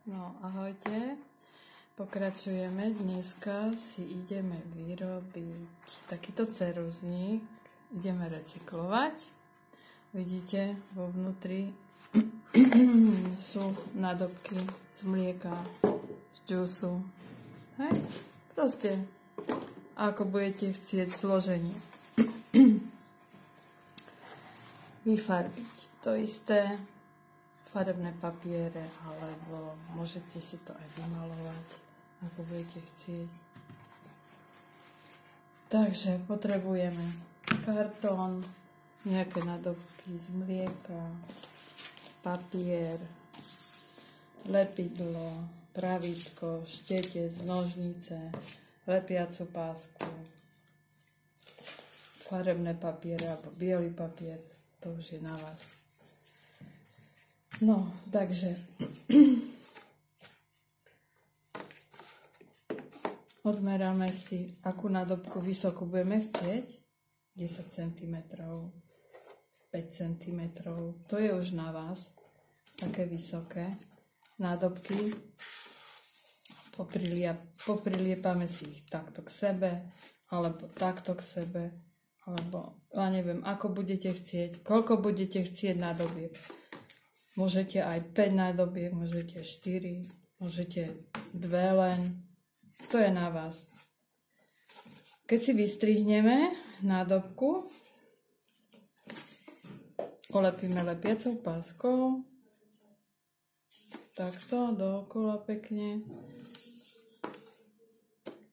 No, ahojte. Pokračujeme. Dneska si ideme vyrobiť takýto ceruzník. Ideme recyklovať. Vidíte, vo vnútri sú nádobky z mlieka, z džusu. Hej? Proste, ako budete chcieť zloženie. Vyfarbiť to isté. Farebné papiere, alebo môžete si to aj vymalovať, ako budete chcieť. Takže potrebujeme kartón, nejaké nádobky z mlieka, papier, lepidlo, pravítko, štetec, nožnice, lepiacu pásku, farebné papiere alebo biely papier, to už je na vás. No, takže odmeráme si, akú nádobku vysokú budeme chcieť. 10 cm, 5 cm, to je už na vás, také vysoké nádobky. Popriliepame si ich takto k sebe, alebo takto k sebe, alebo ja neviem, ako budete chcieť, koľko budete chcieť nádobiek. Môžete aj 5 nádobiek, môžete 4, môžete 2 len. To je na vás. Keď si vystrihneme nádobku, olepíme lepiacou páskou. Takto, dookola pekne.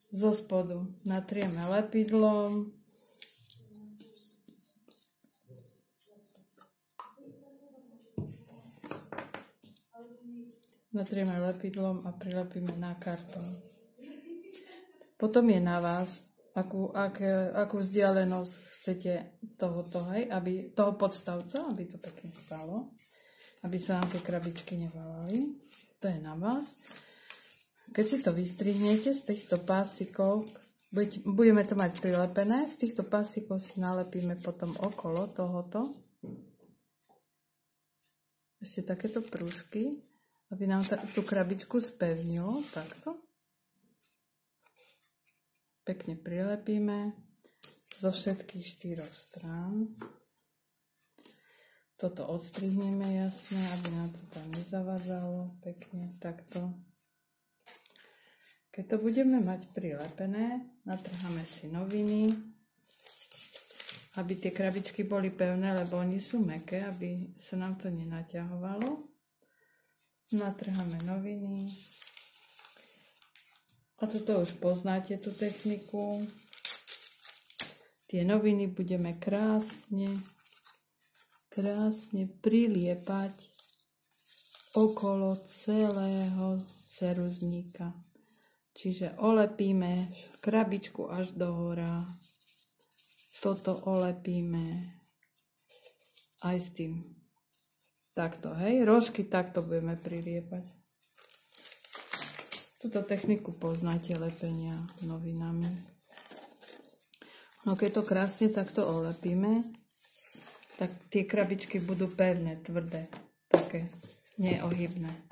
Zo spodu natrieme lepidlom. Natrieme lepidlom a prilepíme na kartón. Potom je na vás, akú vzdialenosť chcete tohoto, hej, aby toho podstavca, aby to pekne stalo, aby sa nám tie krabičky nevalali. To je na vás. Keď si to vystrihnete z týchto pásikov, budeme to mať prilepené, z týchto pásikov si nalepíme potom okolo tohoto ešte takéto prúžky, aby nám tú krabičku spevnilo, takto. Pekne prilepíme zo všetkých 4 strán. Toto odstrihneme jasne, aby nám to tam nezavadzalo. Pekne, takto. Keď to budeme mať prilepené, natrháme si noviny, aby tie krabičky boli pevné, lebo oni sú mäkké, aby sa nám to nenaťahovalo. Natrháme noviny. A toto už poznáte, tú techniku. Tie noviny budeme krásne priliepať okolo celého ceruzníka. Čiže olepíme krabičku až do hora. Toto olepíme aj s tým. Takto, hej, rožky takto budeme priliepať. Túto techniku poznáte, lepenia novinami. No keď to krásne takto olepíme, tak tie krabičky budú pevné, tvrdé, také neohybné,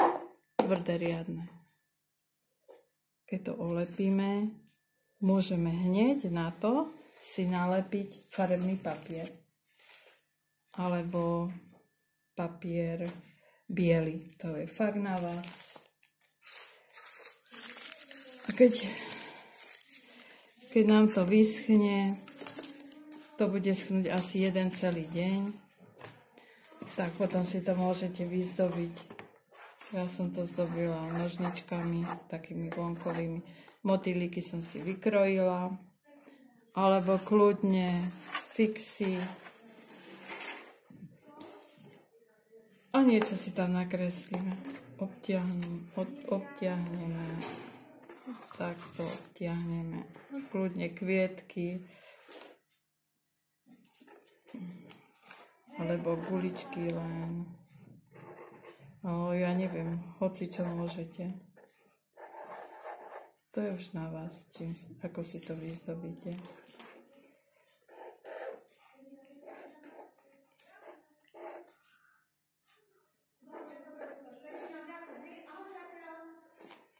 tvrdé, riadne. Keď to olepíme, môžeme hneď na to si nalepiť farebný papier. Alebo papier biely. To je fakt na vás. A keď nám to vyschne, to bude schnúť asi jeden celý deň, tak potom si to môžete vyzdobiť. Ja som to zdobila nožničkami, takými vonkovými. Motýliky som si vykrojila, alebo kľudne fixy. A niečo si tam nakreslíme. Obtiahneme. Takto obtiahneme. Kľudne kvietky. Alebo guličky len. Ja neviem, hoci čo môžete. To je už na vás, ako si to vyzdobíte.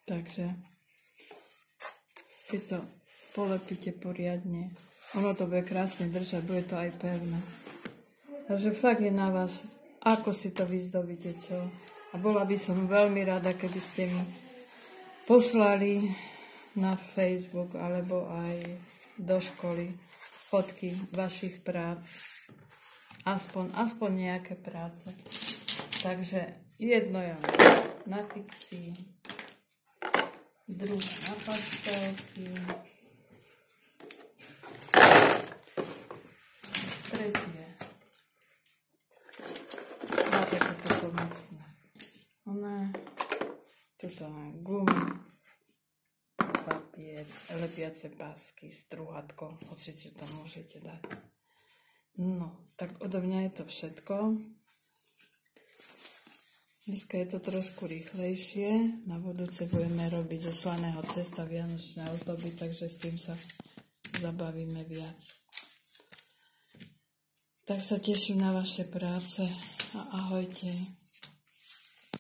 Takže keď to polepíte poriadne, ono to bude krásne držať, bude to aj pevné. Takže fakt je na vás, ako si to vyzdobíte, čo. A bola by som veľmi rada, keby ste mi poslali na Facebook alebo aj do školy fotky vašich prác. Aspoň nejaké práce. Takže jedno ja na fixy, druhé na pastelky, tretie na takéto pomocné. Tuto mám gumy, papier, lepiace pásky, strúhatko, hoci čo tam môžete dať. No, tak odo mňa je to všetko. Dneska je to trošku rýchlejšie. Na budúce budeme robiť zo slaného cesta vianočné ozdoby, takže s tým sa zabavíme viac. Tak sa teším na vaše práce a ahojte.